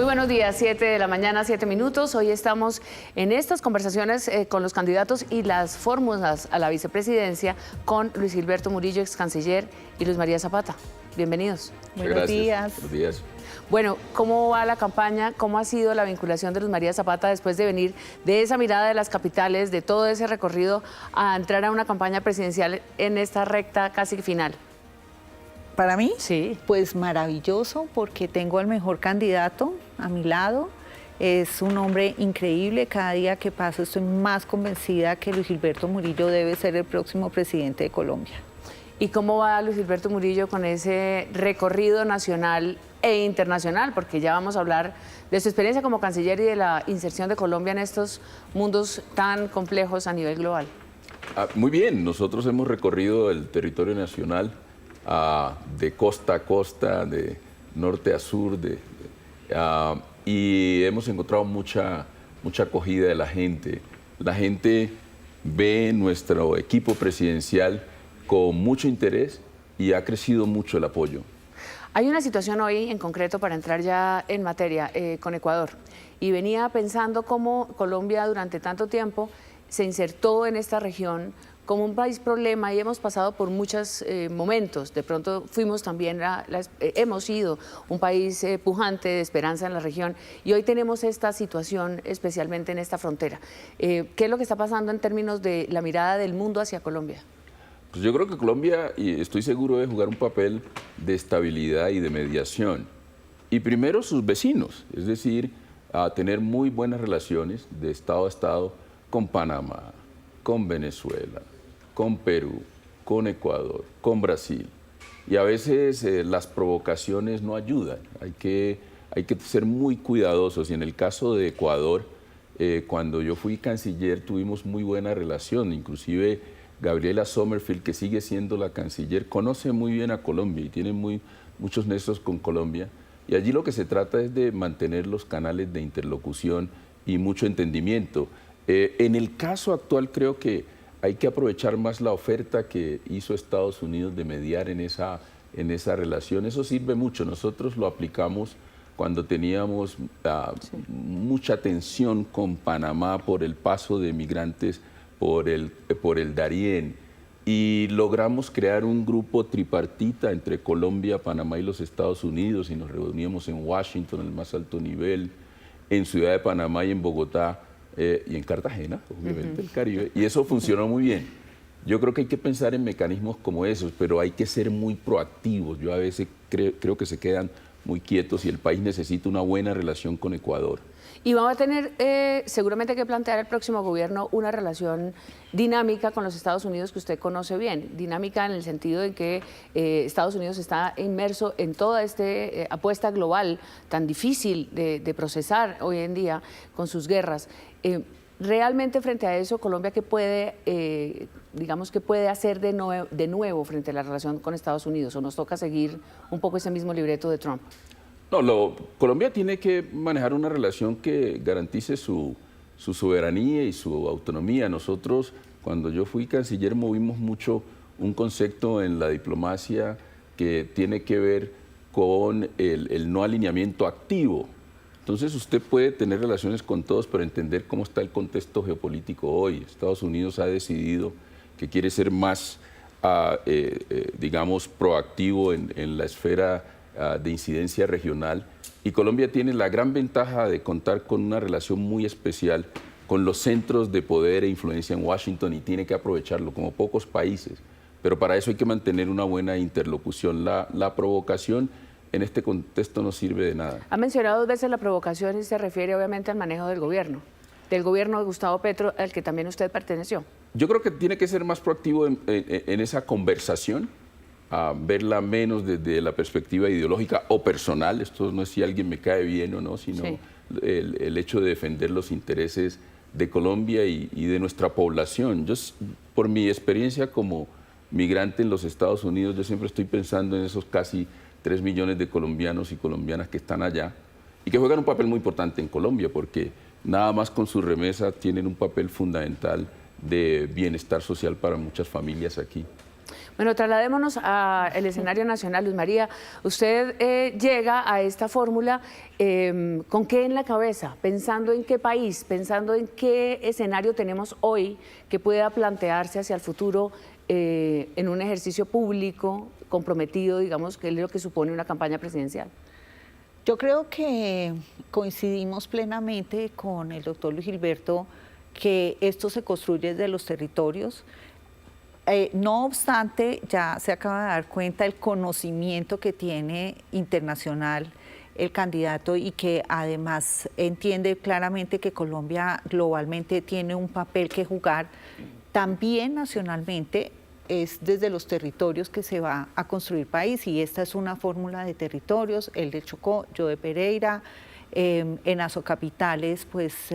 Muy buenos días, 7 de la mañana, 7 minutos. Hoy estamos en estas conversaciones con los candidatos y las fórmulas a la vicepresidencia con Luis Gilberto Murillo, ex canciller, y Luz María Zapata. Bienvenidos. Buenos días. Buenos días. Bueno, ¿cómo va la campaña? ¿Cómo ha sido la vinculación de Luz María Zapata después de venir de esa mirada de las capitales, de todo ese recorrido, a entrar a una campaña presidencial en esta recta casi final? Para mí, Sí. pues maravilloso, porque tengo al mejor candidato a mi lado. Es un hombre increíble. Cada día que pasa estoy más convencida que Luis Gilberto Murillo debe ser el próximo presidente de Colombia. ¿Y cómo va Luis Gilberto Murillo con ese recorrido nacional e internacional? Porque ya vamos a hablar de su experiencia como canciller y de la inserción de Colombia en estos mundos tan complejos a nivel global. Muy bien, nosotros hemos recorrido el territorio nacional de costa a costa, de norte a sur, y hemos encontrado mucha acogida de la gente. La gente ve nuestro equipo presidencial con mucho interés y ha crecido mucho el apoyo. Hay una situación hoy en concreto, para entrar ya en materia, con Ecuador. Y venía pensando cómo Colombia durante tanto tiempo se insertó en esta región como un país problema y hemos pasado por muchos momentos. De pronto fuimos también, hemos sido un país pujante de esperanza en la región y hoy tenemos esta situación especialmente en esta frontera. ¿Qué es lo que está pasando en términos de la mirada del mundo hacia Colombia? Pues yo creo que Colombia, y estoy seguro, debe jugar un papel de estabilidad y de mediación. Y primero sus vecinos, es decir, a tener muy buenas relaciones de Estado a Estado con Panamá, con Venezuela, con Perú, con Ecuador, con Brasil. Y a veces las provocaciones no ayudan, hay que ser muy cuidadosos. Y en el caso de Ecuador, cuando yo fui canciller tuvimos muy buena relación, inclusive Gabriela Sommerfield, que sigue siendo la canciller, conoce muy bien a Colombia y tiene muchos nexos con Colombia. Y allí lo que se trata es de mantener los canales de interlocución y mucho entendimiento. En el caso actual creo que hay que aprovechar más la oferta que hizo Estados Unidos de mediar en esa relación. Eso sirve mucho. Nosotros lo aplicamos cuando teníamos mucha tensión con Panamá por el paso de migrantes por el Darién, y logramos crear un grupo tripartita entre Colombia, Panamá y los Estados Unidos, y nos reuníamos en Washington, en el más alto nivel, en Ciudad de Panamá y en Bogotá, y en Cartagena, obviamente, el Caribe, y eso funcionó muy bien. Yo creo que hay que pensar en mecanismos como esos, pero hay que ser muy proactivos. Yo a veces creo que se quedan muy quietos y el país necesita una buena relación con Ecuador. Y vamos a tener seguramente que plantear al próximo gobierno una relación dinámica con los Estados Unidos que usted conoce bien. Dinámica en el sentido de que Estados Unidos está inmerso en toda esta apuesta global tan difícil de procesar hoy en día con sus guerras. Realmente frente a eso, Colombia, ¿qué puede, digamos, qué puede hacer de nuevo frente a la relación con Estados Unidos? ¿O nos toca seguir un poco ese mismo libreto de Trump? No, Colombia tiene que manejar una relación que garantice su soberanía y su autonomía. Nosotros, cuando yo fui canciller, movimos mucho un concepto en la diplomacia que tiene que ver con el no alineamiento activo. Entonces usted puede tener relaciones con todos, pero entender cómo está el contexto geopolítico hoy. Estados Unidos ha decidido que quiere ser más, digamos, proactivo en la esfera de incidencia regional, y Colombia tiene la gran ventaja de contar con una relación muy especial con los centros de poder e influencia en Washington, y tiene que aprovecharlo como pocos países, pero para eso hay que mantener una buena interlocución. La provocación en este contexto no sirve de nada. Ha mencionado 2 veces la provocación y se refiere obviamente al manejo del gobierno de Gustavo Petro, al que también usted perteneció. Yo creo que tiene que ser más proactivo en esa conversación, a verla menos desde la perspectiva ideológica o personal. Esto no es si alguien me cae bien o no, sino sí, el hecho de defender los intereses de Colombia y de nuestra población. Yo, por mi experiencia como migrante en los Estados Unidos, yo siempre estoy pensando en esos casi 3 millones de colombianos y colombianas que están allá y que juegan un papel muy importante en Colombia, porque nada más con sus remesas tienen un papel fundamental de bienestar social para muchas familias aquí. Bueno, trasladémonos al escenario nacional. Luz María, usted llega a esta fórmula ¿con qué en la cabeza? Pensando en qué país, pensando en qué escenario tenemos hoy que pueda plantearse hacia el futuro en un ejercicio público comprometido, digamos, que es lo que supone una campaña presidencial. Yo creo que coincidimos plenamente con el doctor Luis Gilberto que esto se construye desde los territorios. No obstante, ya se acaba de dar cuenta el conocimiento que tiene internacional el candidato y que además entiende claramente que Colombia globalmente tiene un papel que jugar. También nacionalmente es desde los territorios que se va a construir país y esta es una fórmula de territorios, el de Chocó, yo de Pereira. En Azocapitales pues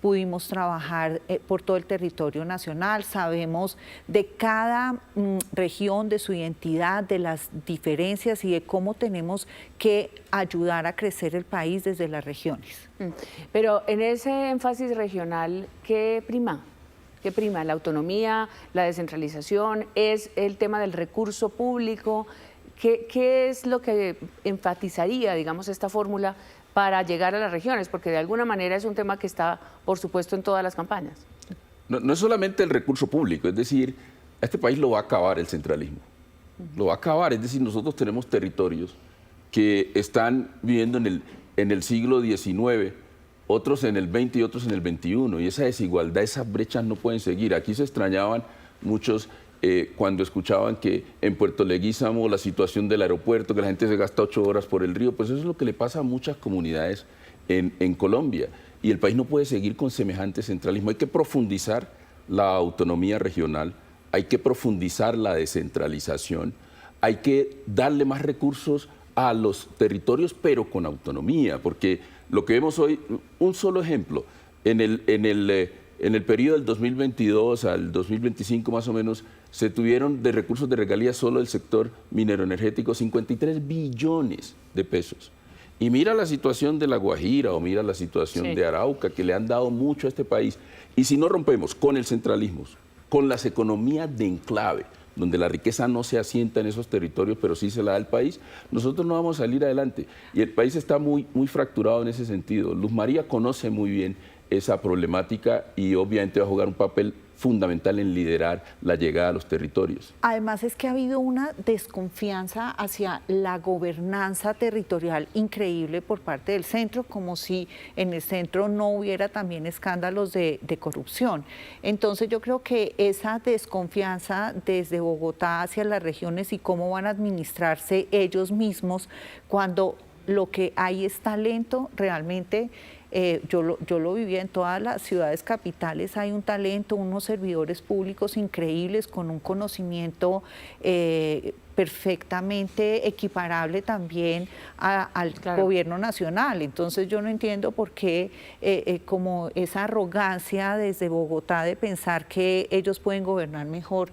pudimos trabajar por todo el territorio nacional, sabemos de cada región, de su identidad, de las diferencias y de cómo tenemos que ayudar a crecer el país desde las regiones. Pero en ese énfasis regional, ¿qué prima? ¿Qué prima? ¿La autonomía, la descentralización? ¿Es el tema del recurso público? ¿Qué es lo que enfatizaría, digamos, esta fórmula para llegar a las regiones? Porque de alguna manera es un tema que está, por supuesto, en todas las campañas. No es solamente el recurso público, es decir, a este país lo va a acabar el centralismo. Lo va a acabar, es decir, nosotros tenemos territorios que están viviendo en el siglo XIX, otros en el XX y otros en el XXI, y esa desigualdad, esas brechas no pueden seguir. Aquí se extrañaban muchos cuando escuchaban que en Puerto Leguízamo la situación del aeropuerto, que la gente se gasta 8 horas por el río, pues eso es lo que le pasa a muchas comunidades en Colombia. Y el país no puede seguir con semejante centralismo. Hay que profundizar la autonomía regional, hay que profundizar la descentralización, hay que darle más recursos a los territorios, pero con autonomía, porque lo que vemos hoy, un solo ejemplo, en el periodo del 2022 al 2025 más o menos, se tuvieron de recursos de regalías solo del sector minero-energético 53 billones de pesos. Y mira la situación de La Guajira o mira la situación de Arauca, que le han dado mucho a este país. Y si no rompemos con el centralismo, con las economías de enclave, donde la riqueza no se asienta en esos territorios, pero sí se la da al país, nosotros no vamos a salir adelante. Y el país está muy fracturado en ese sentido. Luz María conoce muy bien esa problemática y obviamente va a jugar un papel fundamental en liderar la llegada a los territorios. Además es que ha habido una desconfianza hacia la gobernanza territorial increíble por parte del centro, como si en el centro no hubiera también escándalos de corrupción. Entonces yo creo que esa desconfianza desde Bogotá hacia las regiones y cómo van a administrarse ellos mismos cuando lo que hay es talento realmente. Yo lo vivía en todas las ciudades capitales, hay un talento, unos servidores públicos increíbles con un conocimiento perfectamente equiparable también al gobierno nacional. Entonces yo no entiendo por qué como esa arrogancia desde Bogotá de pensar que ellos pueden gobernar mejor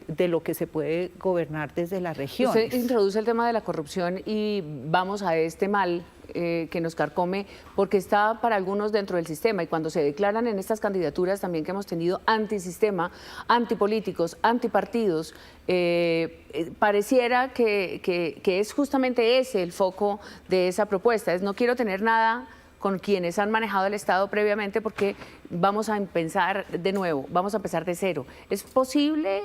de lo que se puede gobernar desde las regiones. Usted introduce el tema de la corrupción y vamos a este mal que nos carcome porque está para algunos dentro del sistema y cuando se declaran en estas candidaturas también que hemos tenido antisistema, antipolíticos, antipartidos, pareciera que es justamente ese el foco de esa propuesta, es no quiero tener nada con quienes han manejado el Estado previamente porque vamos a empezar de nuevo, vamos a empezar de cero. ¿Es posible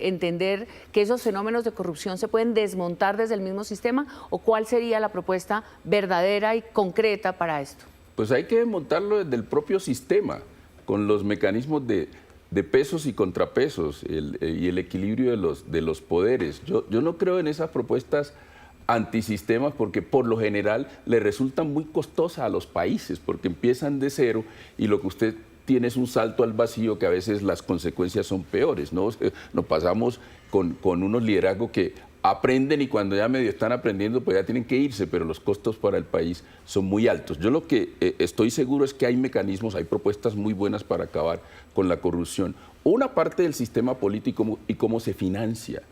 entender que esos fenómenos de corrupción se pueden desmontar desde el mismo sistema o cuál sería la propuesta verdadera y concreta para esto? Pues hay que desmontarlo desde el propio sistema, con los mecanismos de pesos y contrapesos y el equilibrio de los poderes. Yo no creo en esas propuestas antisistemas porque por lo general le resultan muy costosas a los países porque empiezan de cero y lo que usted tiene es un salto al vacío que a veces las consecuencias son peores, ¿no? Nos pasamos con unos liderazgos que aprenden y cuando ya medio están aprendiendo pues ya tienen que irse, pero los costos para el país son muy altos. Yo lo que estoy seguro es que hay mecanismos, hay propuestas muy buenas para acabar con la corrupción. Una parte del sistema político y cómo se financia.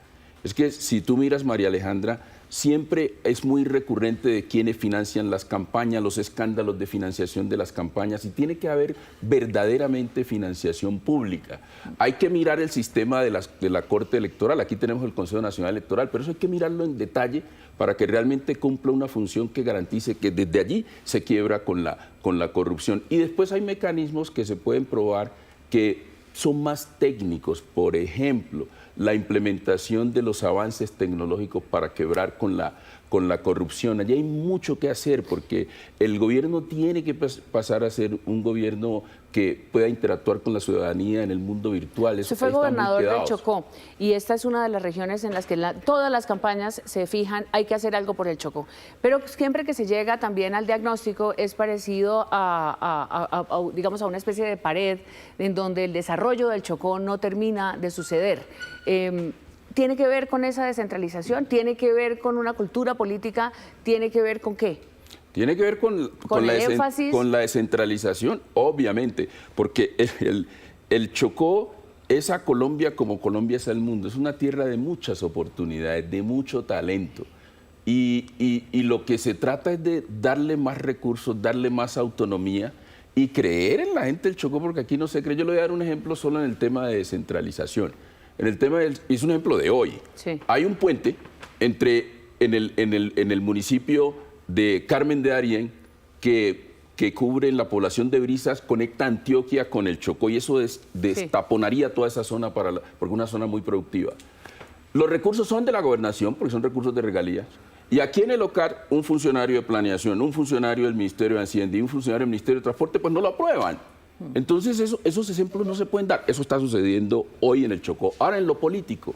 Es que si tú miras, María Alejandra, siempre es muy recurrente de quienes financian las campañas, los escándalos de financiación de las campañas, y tiene que haber verdaderamente financiación pública. Hay que mirar el sistema de la Corte Electoral, aquí tenemos el Consejo Nacional Electoral, pero eso hay que mirarlo en detalle para que realmente cumpla una función que garantice que desde allí se quiebra con la corrupción. Y después hay mecanismos que se pueden probar que son más técnicos, por ejemplo, la implementación de los avances tecnológicos para quebrar con la corrupción. Allí hay mucho que hacer porque el gobierno tiene que pasar a ser un gobierno que pueda interactuar con la ciudadanía en el mundo virtual. Usted fue gobernador del Chocó y esta es una de las regiones en las que todas las campañas se fijan, hay que hacer algo por el Chocó. Pero siempre que se llega también al diagnóstico es parecido digamos, a una especie de pared en donde el desarrollo del Chocó no termina de suceder. ¿Tiene que ver con esa descentralización? ¿Tiene que ver con una cultura política? ¿Tiene que ver con qué? Tiene que ver con la descentralización, obviamente, porque el Chocó es a Colombia como Colombia es al mundo. Es una tierra de muchas oportunidades, de mucho talento. Y lo que se trata es de darle más recursos, darle más autonomía y creer en la gente del Chocó, porque aquí no se cree. Yo le voy a dar un ejemplo solo en el tema de descentralización. Es un ejemplo de hoy. Sí. Hay un puente en el municipio de Carmen de Darién que cubre la población de Brisas, conecta Antioquia con el Chocó y eso destaponaría toda esa zona porque es una zona muy productiva. Los recursos son de la gobernación porque son recursos de regalías y aquí en el OCAR un funcionario de planeación, un funcionario del Ministerio de Hacienda y un funcionario del Ministerio de Transporte pues no lo aprueban. Entonces esos ejemplos no se pueden dar. Eso está sucediendo hoy en el Chocó. Ahora en lo político,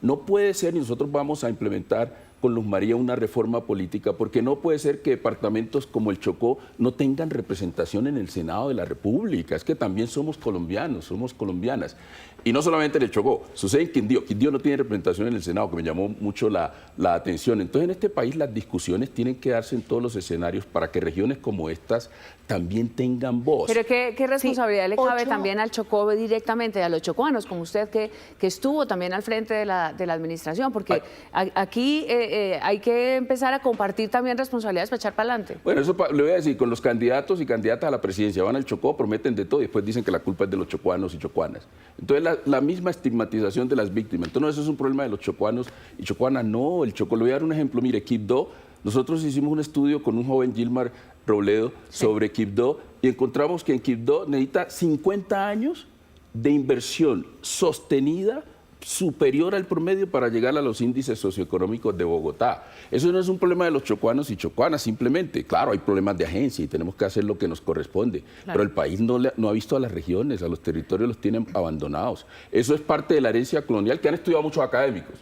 no puede ser, y nosotros vamos a implementar con Luz María una reforma política, porque no puede ser que departamentos como el Chocó no tengan representación en el Senado de la República. Es que también somos colombianos, somos colombianas. Y no solamente en el Chocó, sucede en Quindío. Quindío no tiene representación en el Senado, que me llamó mucho la atención. Entonces en este país las discusiones tienen que darse en todos los escenarios para que regiones como estas también tengan voz. Pero ¿qué responsabilidad le cabe también al Chocó directamente, a los chocuanos, como usted que estuvo también al frente de la administración? Porque aquí hay que empezar a compartir también responsabilidades para echar para adelante. Bueno, eso le voy a decir, con los candidatos y candidatas a la presidencia, van al Chocó, prometen de todo y después dicen que la culpa es de los chocuanos y chocuanas. Entonces la misma estigmatización de las víctimas. Entonces no, eso es un problema de los chocuanos y chocuanas. No, el Chocó, le voy a dar un ejemplo. Mire, Quibdó, nosotros hicimos un estudio con un joven Gilmar Robledo sobre Quibdó y encontramos que en Quibdó necesita 50 años de inversión sostenida superior al promedio para llegar a los índices socioeconómicos de Bogotá. Eso no es un problema de los chocuanos y chocuanas, simplemente. Claro, hay problemas de agencia y tenemos que hacer lo que nos corresponde, pero el país no ha visto a las regiones, a los territorios los tienen abandonados. Eso es parte de la herencia colonial que han estudiado muchos académicos.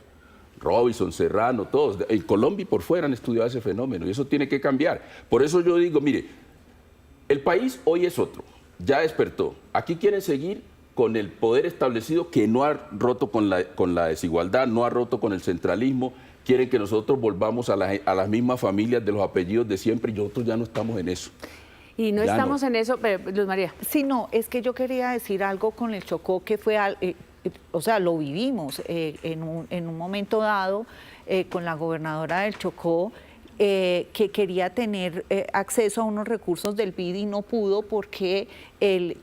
Robinson, Serrano, todos, en Colombia y por fuera han estudiado ese fenómeno y eso tiene que cambiar. Por eso yo digo, mire, el país hoy es otro, ya despertó. Aquí quieren seguir con el poder establecido que no ha roto con la desigualdad, no ha roto con el centralismo, quieren que nosotros volvamos a las mismas familias de los apellidos de siempre y nosotros ya no estamos en eso. Y no estamos en eso, pero, Luz María. Sí, no, es que yo quería decir algo con el Chocó que fue, o sea, lo vivimos en un momento dado con la gobernadora del Chocó, que quería tener acceso a unos recursos del BID y no pudo porque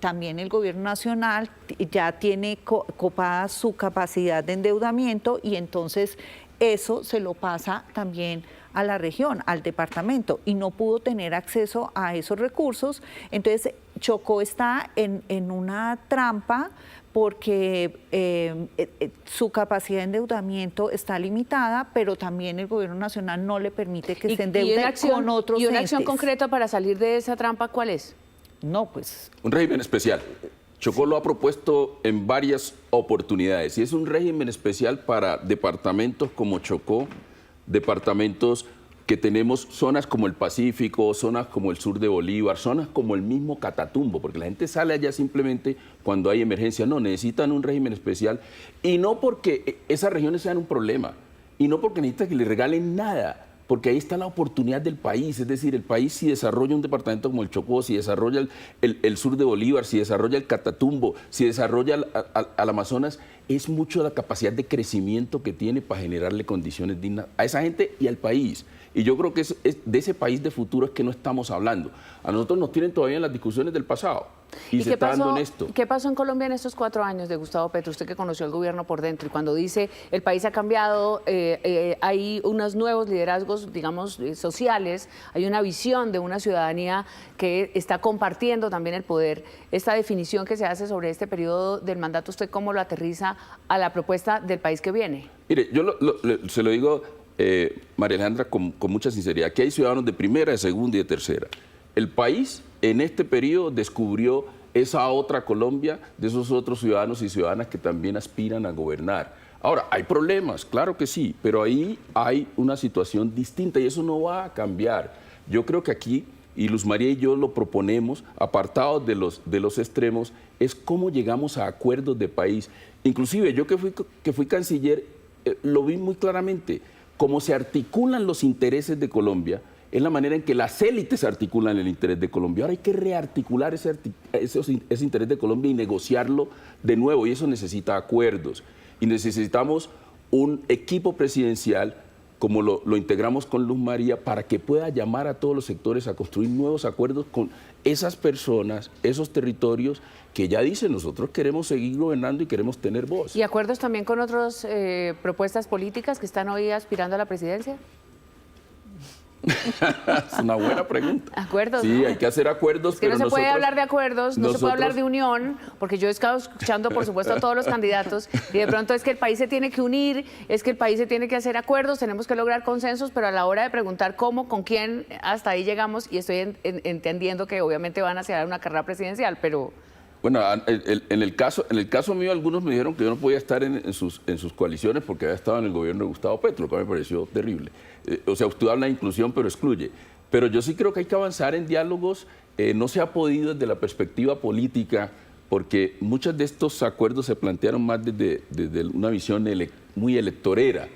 también el gobierno nacional ya tiene copada su capacidad de endeudamiento y entonces eso se lo pasa también a la región, al departamento, y no pudo tener acceso a esos recursos. Entonces Chocó está en una trampa porque su capacidad de endeudamiento está limitada, pero también el gobierno nacional no le permite que se endeude con otros entes. ¿Y una acción concreta para salir de esa trampa cuál es? No, pues... Un régimen especial. Chocó lo ha propuesto en varias oportunidades y es un régimen especial para departamentos como Chocó, departamentos que tenemos zonas como el Pacífico, zonas como el sur de Bolívar, zonas como el mismo Catatumbo, porque la gente sale allá simplemente cuando hay emergencia. No, necesitan un régimen especial y no porque esas regiones sean un problema y no porque necesitan que le regalen nada. porque ahí está la oportunidad del país. Es decir, el país si desarrolla un departamento como el Chocó, si desarrolla el sur de Bolívar, si desarrolla el Catatumbo, si desarrolla al Amazonas, es mucho la capacidad de crecimiento que tiene para generarle condiciones dignas a esa gente y al país. Y yo creo que de ese país de futuro es que no estamos hablando. A nosotros nos tienen todavía en las discusiones del pasado. Y se está dando en esto. ¿Qué pasó en Colombia en estos 4 años de Gustavo Petro? Usted que conoció el gobierno por dentro y cuando dice el país ha cambiado, hay unos nuevos liderazgos, digamos, sociales, hay una visión de una ciudadanía que está compartiendo también el poder. Esta definición que se hace sobre este periodo del mandato, ¿usted cómo lo aterriza a la propuesta del país que viene? Mire, yo se lo digo, María Alejandra, con mucha sinceridad. Aquí hay ciudadanos de primera, de segunda y de tercera. El país en este periodo descubrió esa otra Colombia de esos otros ciudadanos y ciudadanas que también aspiran a gobernar. Ahora, hay problemas, claro que sí, pero ahí hay una situación distinta y eso no va a cambiar. Yo creo que aquí, y Luz María y yo lo proponemos, apartados de los extremos, es cómo llegamos a acuerdos de país. Inclusive yo que fui canciller, lo vi muy claramente, cómo se articulan los intereses de Colombia, es la manera en que las élites articulan el interés de Colombia. Ahora hay que rearticular ese interés de Colombia y negociarlo de nuevo, y eso necesita acuerdos. Y necesitamos un equipo presidencial, como lo integramos con Luz María, para que pueda llamar a todos los sectores a construir nuevos acuerdos con esas personas, esos territorios que ya dicen, nosotros queremos seguir gobernando y queremos tener voz. ¿Y acuerdos también con otras propuestas políticas que están hoy aspirando a la presidencia? Es una buena pregunta. ¿Acuerdos? Sí, ¿no? hay que hacer acuerdos, Es que pero no se puede nosotros, hablar de acuerdos, no se puede hablar de unión, porque yo he estado escuchando, por supuesto, a todos los candidatos, y de pronto es que el país se tiene que unir, es que el país se tiene que hacer acuerdos, tenemos que lograr consensos, pero a la hora de preguntar cómo, con quién, hasta ahí llegamos, y estoy entendiendo que obviamente van hacia una carrera presidencial, pero... Bueno, en el caso mío, algunos me dijeron que yo no podía estar en sus coaliciones porque había estado en el gobierno de Gustavo Petro, lo que me pareció terrible. O sea, usted habla de inclusión, pero excluye. Pero yo sí creo que hay que avanzar en diálogos. No se ha podido desde la perspectiva política, porque muchos de estos acuerdos se plantearon más desde una visión muy electorera.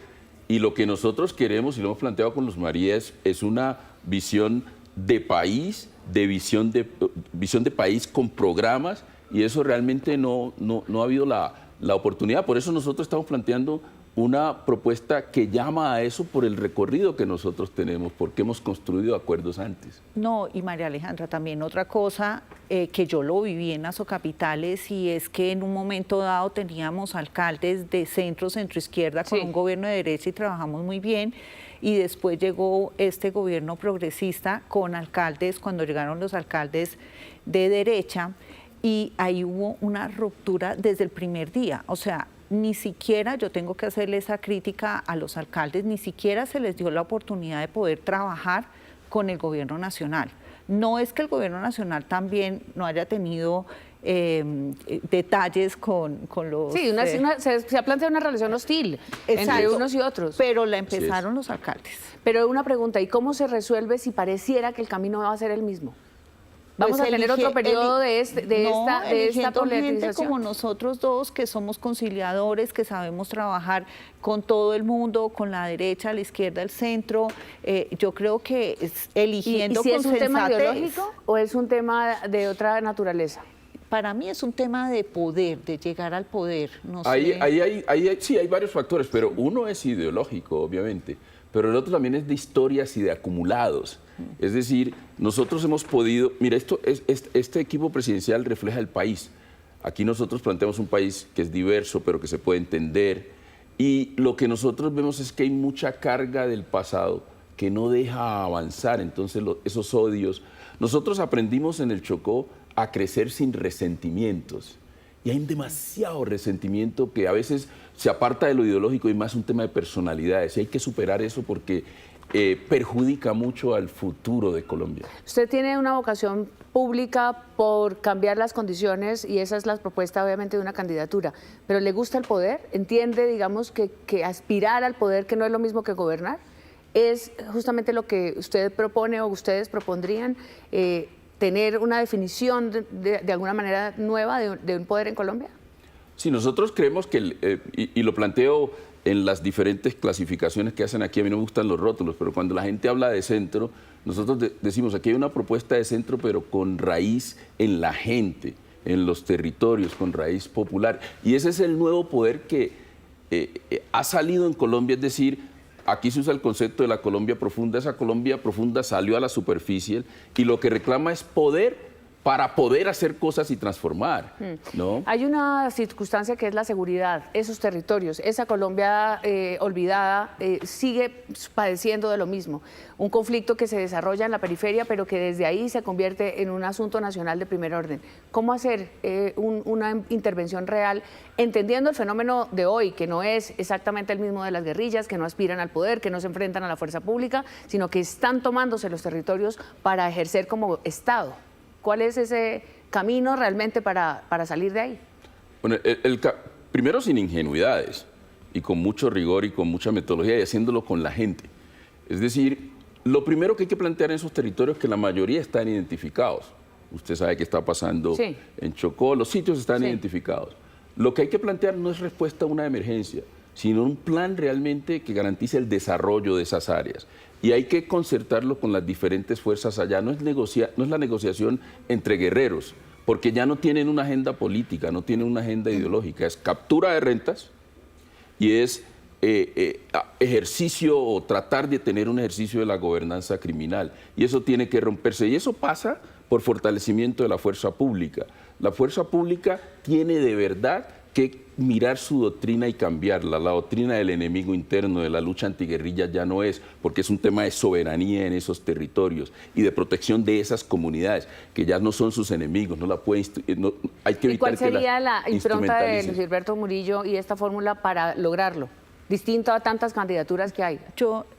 Y lo que nosotros queremos, y lo hemos planteado con Luz María, es una visión de país, visión de país con programas, y eso realmente no ha habido la oportunidad. Por eso nosotros estamos planteando una propuesta que llama a eso por el recorrido que nosotros tenemos, porque hemos construido acuerdos antes. No, y María Alejandra, también otra cosa que yo lo viví en Azocapitales, y es que en un momento dado teníamos alcaldes de centro-izquierda con un gobierno de derecha y trabajamos muy bien, y después llegó este gobierno progresista con alcaldes, cuando llegaron los alcaldes de derecha, y ahí hubo una ruptura desde el primer día. O sea, ni siquiera, yo tengo que hacerle esa crítica a los alcaldes, ni siquiera se les dio la oportunidad de poder trabajar con el gobierno nacional. No es que el gobierno nacional también no haya tenido detalles con los... Sí, se ha planteado una relación hostil entre unos y otros. Pero la empezaron los alcaldes. Pero una pregunta, ¿y cómo se resuelve si pareciera que el camino va a ser el mismo? ¿Vamos a tener otro periodo de esta polarización? Gente como nosotros dos, que somos conciliadores, que sabemos trabajar con todo el mundo, con la derecha, la izquierda, el centro. Yo creo que es eligiendo con sensatez. ¿Y si es un tema ideológico o es un tema de otra naturaleza? Para mí es un tema de poder, de llegar al poder. No sé. Sí, hay varios factores, pero sí. Uno es ideológico, obviamente, pero el otro también es de historias y de acumulados. Es decir, nosotros hemos podido... Mira, este equipo presidencial refleja el país. Aquí nosotros planteamos un país que es diverso, pero que se puede entender. Y lo que nosotros vemos es que hay mucha carga del pasado que no deja avanzar. Entonces, esos odios... Nosotros aprendimos en el Chocó a crecer sin resentimientos. Y hay demasiado resentimiento que a veces se aparta de lo ideológico y más un tema de personalidades. Y hay que superar eso porque perjudica mucho al futuro de Colombia. Usted tiene una vocación pública por cambiar las condiciones y esa es la propuesta obviamente de una candidatura. ¿Pero le gusta el poder? ¿Entiende, digamos, que aspirar al poder, que no es lo mismo que gobernar? ¿Es justamente lo que usted propone o ustedes propondrían? ¿Tener una definición de alguna manera nueva de un poder en Colombia? Sí, nosotros creemos que, y lo planteo en las diferentes clasificaciones que hacen aquí. A mí no me gustan los rótulos, pero cuando la gente habla de centro, nosotros decimos aquí hay una propuesta de centro, pero con raíz en la gente, en los territorios, con raíz popular. Y ese es el nuevo poder que ha salido en Colombia, es decir, aquí se usa el concepto de la Colombia profunda. Esa Colombia profunda salió a la superficie y lo que reclama es poder para poder hacer cosas y transformar, ¿no? Hay una circunstancia que es la seguridad. Esos territorios, esa Colombia olvidada sigue padeciendo de lo mismo. Un conflicto que se desarrolla en la periferia, pero que desde ahí se convierte en un asunto nacional de primer orden. ¿Cómo hacer una intervención real, entendiendo el fenómeno de hoy, que no es exactamente el mismo de las guerrillas, que no aspiran al poder, que no se enfrentan a la fuerza pública, sino que están tomándose los territorios para ejercer como Estado? ¿Cuál es ese camino realmente para salir de ahí? Bueno, primero sin ingenuidades y con mucho rigor y con mucha metodología y haciéndolo con la gente. Es decir, lo primero que hay que plantear en esos territorios es que la mayoría están identificados. Usted sabe qué está pasando en Chocó, los sitios están identificados. Lo que hay que plantear no es respuesta a una emergencia, sino un plan realmente que garantice el desarrollo de esas áreas. Y hay que concertarlo con las diferentes fuerzas allá. No es la negociación entre guerreros, porque ya no tienen una agenda política, no tienen una agenda ideológica. Es captura de rentas y es ejercicio o tratar de tener un ejercicio de la gobernanza criminal. Y eso tiene que romperse. Y eso pasa por fortalecimiento de la fuerza pública. La fuerza pública tiene de verdad que mirar su doctrina y cambiarla. La doctrina del enemigo interno, de la lucha antiguerrilla ya no es, porque es un tema de soberanía en esos territorios y de protección de esas comunidades, que ya no son sus enemigos, no la pueden, hay que evitar. ¿Y cuál sería la impronta de instrumentalicen. Luis Gilberto Murillo y esta fórmula para lograrlo? Distinto a tantas candidaturas que hay.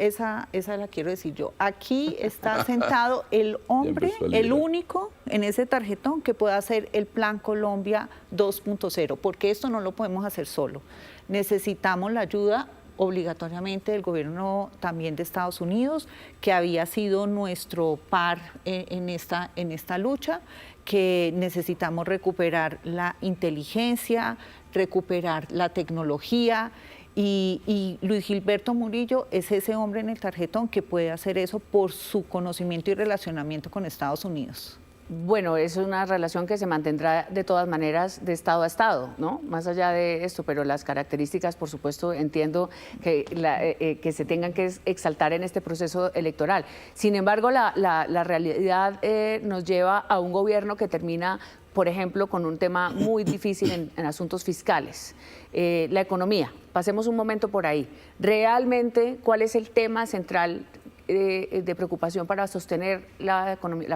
Esa la quiero decir yo. Aquí está sentado el hombre, el único en ese tarjetón que pueda hacer el Plan Colombia 2.0, porque esto no lo podemos hacer solo. Necesitamos la ayuda obligatoriamente del gobierno también de Estados Unidos, que había sido nuestro par en esta lucha, que necesitamos recuperar la inteligencia, recuperar la tecnología. Y Luis Gilberto Murillo es ese hombre en el tarjetón que puede hacer eso por su conocimiento y relacionamiento con Estados Unidos. Bueno, es una relación que se mantendrá de todas maneras de Estado a Estado, ¿no? Más allá de esto, pero las características, por supuesto, entiendo que se tengan que exaltar en este proceso electoral. Sin embargo, la realidad nos lleva a un gobierno que termina, por ejemplo, con un tema muy difícil en asuntos fiscales. La economía, pasemos un momento por ahí. Realmente, ¿cuál es el tema central de preocupación para sostener la economía,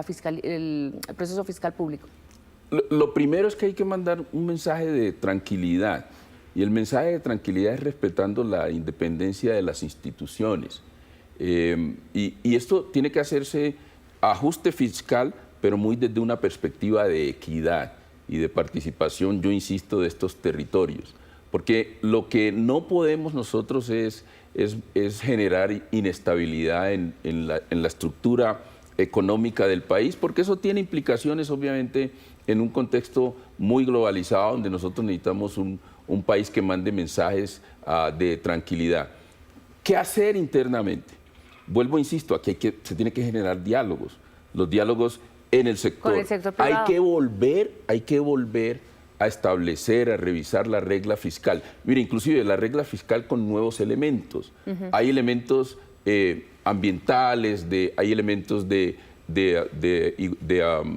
el proceso fiscal público? Lo primero es que hay que mandar un mensaje de tranquilidad, y el mensaje de tranquilidad es respetando la independencia de las instituciones. Y esto tiene que hacerse ajuste fiscal, pero muy desde una perspectiva de equidad y de participación, yo insisto, de estos territorios. Porque lo que no podemos nosotros es generar inestabilidad en la estructura económica del país, porque eso tiene implicaciones, obviamente, en un contexto muy globalizado, donde nosotros necesitamos un país que mande mensajes de tranquilidad. ¿Qué hacer internamente? Vuelvo, insisto, aquí se tiene que generar diálogos. Los diálogos en el sector. Con el sector privado. Hay que volver a establecer, a revisar la regla fiscal. Mire, inclusive la regla fiscal con nuevos elementos. Hay elementos ambientales, hay elementos de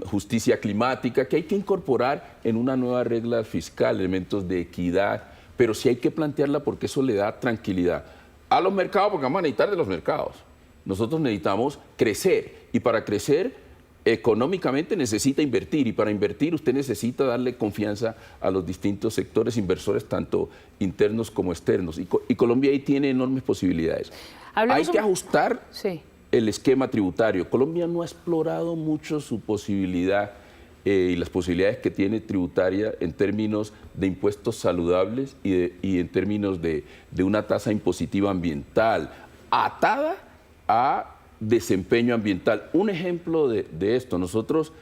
justicia climática que hay que incorporar en una nueva regla fiscal, elementos de equidad, pero sí hay que plantearla porque eso le da tranquilidad a los mercados, porque vamos a necesitar de los mercados. Nosotros necesitamos crecer, y para crecer económicamente necesita invertir, y para invertir usted necesita darle confianza a los distintos sectores inversores, tanto internos como externos. Y Colombia ahí tiene enormes posibilidades. Hay que ajustar el esquema tributario. Colombia no ha explorado mucho su posibilidad y las posibilidades que tiene tributaria en términos de impuestos saludables y en términos de una tasa impositiva ambiental atada a desempeño ambiental. Un ejemplo de esto, nosotros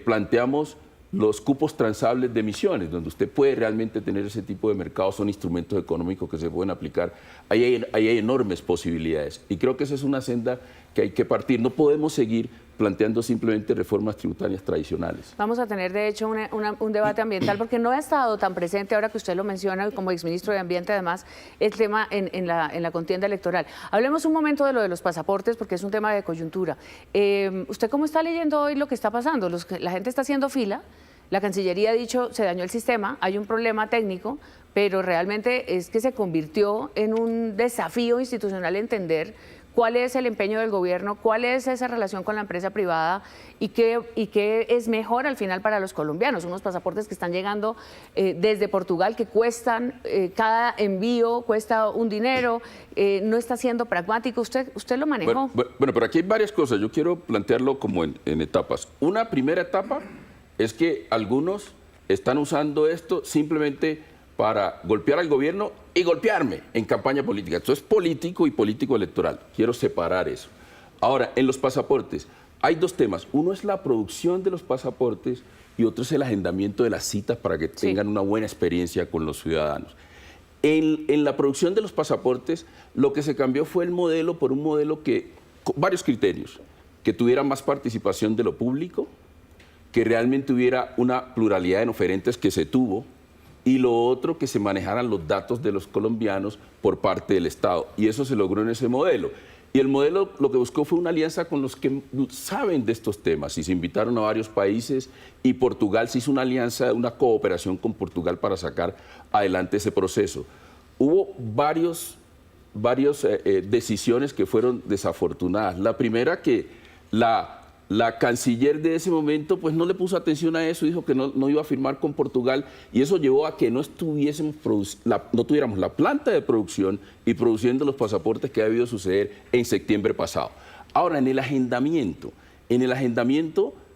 planteamos los cupos transables de emisiones, donde usted puede realmente tener ese tipo de mercados, son instrumentos económicos que se pueden aplicar. Ahí hay enormes posibilidades y creo que esa es una senda que hay que partir. No podemos seguir planteando simplemente reformas tributarias tradicionales. Vamos a tener, de hecho, un debate ambiental, porque no ha estado tan presente, ahora que usted lo menciona, como exministro de Ambiente, además, el tema en la contienda electoral. Hablemos un momento de lo de los pasaportes, porque es un tema de coyuntura. ¿Usted cómo está leyendo hoy lo que está pasando? La gente está haciendo fila, la Cancillería ha dicho, se dañó el sistema, hay un problema técnico, pero realmente es que se convirtió en un desafío institucional entender cuál es el empeño del gobierno, cuál es esa relación con la empresa privada y qué es mejor al final para los colombianos. Unos pasaportes que están llegando desde Portugal que cuestan, cada envío cuesta un dinero, no está siendo pragmático. ¿Usted lo manejó? Bueno, pero aquí hay varias cosas. Yo quiero plantearlo como en etapas. Una primera etapa es que algunos están usando esto simplemente para golpear al gobierno y golpearme en campaña política. Esto es político y político electoral. Quiero separar eso. Ahora, en los pasaportes hay dos temas. Uno es la producción de los pasaportes y otro es el agendamiento de las citas para que tengan una buena experiencia con los ciudadanos. En la producción de los pasaportes, lo que se cambió fue el modelo por un modelo que, con varios criterios, que tuviera más participación de lo público, que realmente hubiera una pluralidad en oferentes que se tuvo, y lo otro, que se manejaran los datos de los colombianos por parte del Estado. Y eso se logró en ese modelo. Y el modelo lo que buscó fue una alianza con los que saben de estos temas. Y se invitaron a varios países y Portugal se hizo una alianza, una cooperación con Portugal para sacar adelante ese proceso. Hubo varias decisiones que fueron desafortunadas. La primera, que la canciller de ese momento pues no le puso atención a eso, dijo que no iba a firmar con Portugal y eso llevó a que no tuviéramos la planta de producción y produciendo los pasaportes que ha debido suceder en septiembre pasado. Ahora, en el agendamiento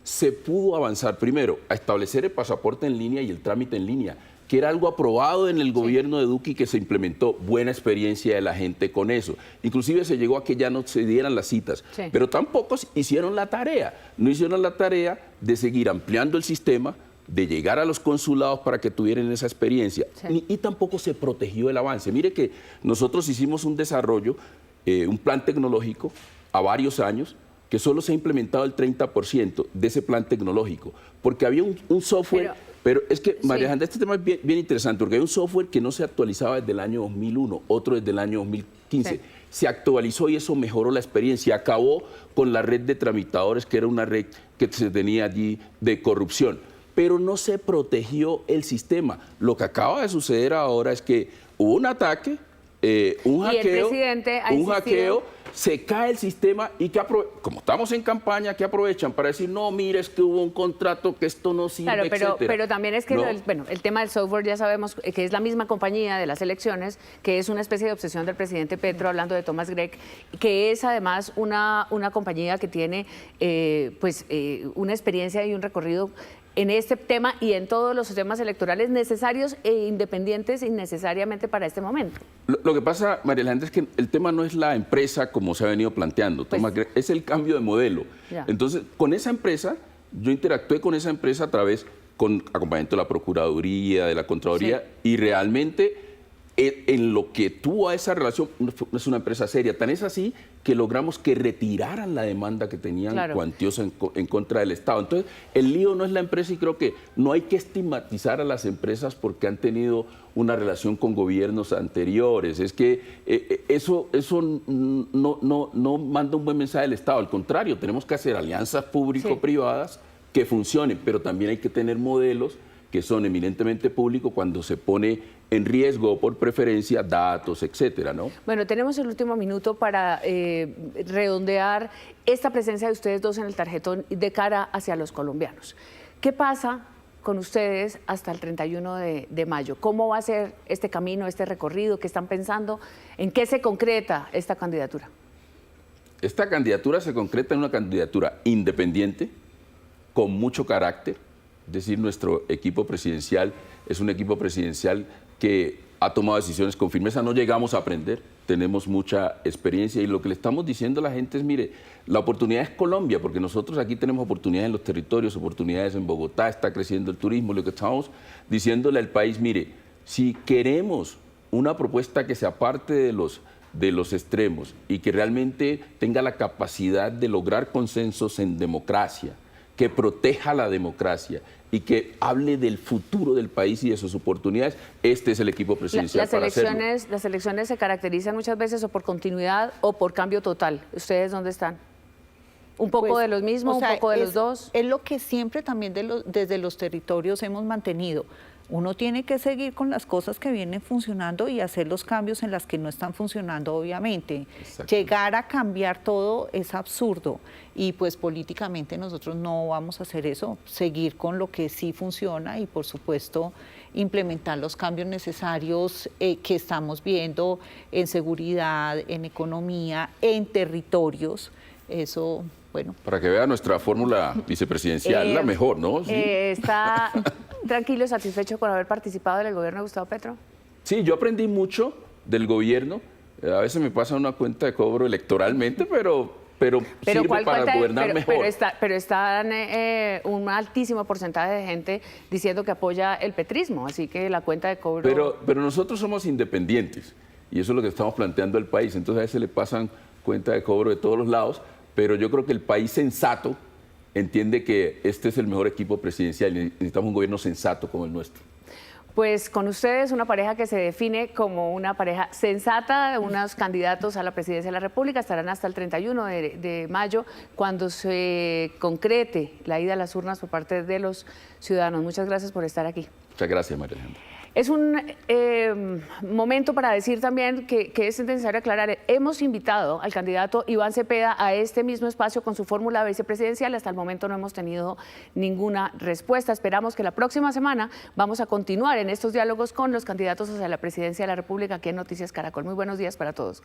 se pudo avanzar primero a establecer el pasaporte en línea y el trámite en línea, que era algo aprobado en el gobierno de Duque y que se implementó. Buena experiencia de la gente con eso. Inclusive se llegó a que ya no se dieran las citas, pero tampoco hicieron la tarea. No hicieron la tarea de seguir ampliando el sistema, de llegar a los consulados para que tuvieran esa experiencia. Y tampoco se protegió el avance. Mire que nosotros hicimos un desarrollo, un plan tecnológico a varios años, que solo se ha implementado el 30% de ese plan tecnológico, porque había un software... Pero es que, María Alejandra, este tema es bien interesante, porque hay un software que no se actualizaba desde el año 2001, otro desde el año 2015. Sí. Se actualizó y eso mejoró la experiencia. Acabó con la red de tramitadores, que era una red que se tenía allí de corrupción. Pero no se protegió el sistema. Lo que acaba de suceder ahora es que hubo un ataque, un hackeo, se cae el sistema y como estamos en campaña, ¿qué aprovechan? Para decir, no, mire, es que hubo un contrato, que esto no sirve, claro, pero también es que el tema del software ya sabemos que es la misma compañía de las elecciones, que es una especie de obsesión del presidente Petro, hablando de Thomas Gregg, que es además una compañía que tiene una experiencia y un recorrido en este tema y en todos los temas electorales necesarios e independientes innecesariamente para este momento. Lo que pasa, María Alejandra, es que el tema no es la empresa como se ha venido planteando, es el cambio de modelo. Ya. Entonces, con esa empresa, yo interactué con esa empresa a través, con acompañamiento de la Procuraduría, de la Contraloría, y realmente en lo que tuvo a esa relación, no es una empresa seria, tan es así que logramos que retiraran la demanda que tenían cuantiosa en contra del Estado. Entonces, el lío no es la empresa y creo que no hay que estigmatizar a las empresas porque han tenido una relación con gobiernos anteriores. Es que eso no manda un buen mensaje del Estado. Al contrario, tenemos que hacer alianzas público-privadas que funcionen, pero también hay que tener modelos que son eminentemente públicos cuando se pone en riesgo por preferencia datos, etcétera, ¿no? Bueno, tenemos el último minuto para redondear esta presencia de ustedes dos en el tarjetón de cara hacia los colombianos. ¿Qué pasa con ustedes hasta el 31 de mayo? ¿Cómo va a ser este camino, este recorrido? ¿Qué están pensando? ¿En qué se concreta esta candidatura? Esta candidatura se concreta en una candidatura independiente, con mucho carácter. Es decir, nuestro equipo presidencial es un equipo presidencial que ha tomado decisiones con firmeza. No llegamos a aprender, tenemos mucha experiencia y lo que le estamos diciendo a la gente es, mire, la oportunidad es Colombia, porque nosotros aquí tenemos oportunidades en los territorios, oportunidades en Bogotá, está creciendo el turismo, lo que estamos diciéndole al país, mire, si queremos una propuesta que se aparte de los extremos y que realmente tenga la capacidad de lograr consensos en democracia, que proteja la democracia y que hable del futuro del país y de sus oportunidades, este es el equipo presidencial para hacerlo. Las elecciones se caracterizan muchas veces o por continuidad o por cambio total. ¿Ustedes dónde están? ¿Un poco de los mismos, un poco de los dos? Es lo que siempre también desde los territorios hemos mantenido. Uno tiene que seguir con las cosas que vienen funcionando y hacer los cambios en las que no están funcionando, obviamente. Llegar a cambiar todo es absurdo y pues políticamente nosotros no vamos a hacer eso, seguir con lo que sí funciona y por supuesto implementar los cambios necesarios que estamos viendo en seguridad, en economía, en territorios. Eso, bueno. Para que vea nuestra fórmula vicepresidencial, la mejor, ¿no? Sí. ¿Está tranquilo, satisfecho con haber participado en el gobierno de Gustavo Petro? Sí, yo aprendí mucho del gobierno. A veces me pasa una cuenta de cobro electoralmente, pero sirve para gobernar mejor. Pero están un altísimo porcentaje de gente diciendo que apoya el petrismo, así que la cuenta de cobro... Pero nosotros somos independientes y eso es lo que estamos planteando al país. Entonces a veces le pasan cuenta de cobro de todos los lados, pero yo creo que el país sensato entiende que este es el mejor equipo presidencial y necesitamos un gobierno sensato como el nuestro. Pues con ustedes una pareja que se define como una pareja sensata, unos candidatos a la presidencia de la República, estarán hasta el 31 de mayo cuando se concrete la ida a las urnas por parte de los ciudadanos. Muchas gracias por estar aquí. Muchas gracias, María Alejandra. Es un momento para decir también que es necesario aclarar, hemos invitado al candidato Iván Cepeda a este mismo espacio con su fórmula vicepresidencial, hasta el momento no hemos tenido ninguna respuesta, esperamos que la próxima semana vamos a continuar en estos diálogos con los candidatos hacia la presidencia de la República aquí en Noticias Caracol. Muy buenos días para todos.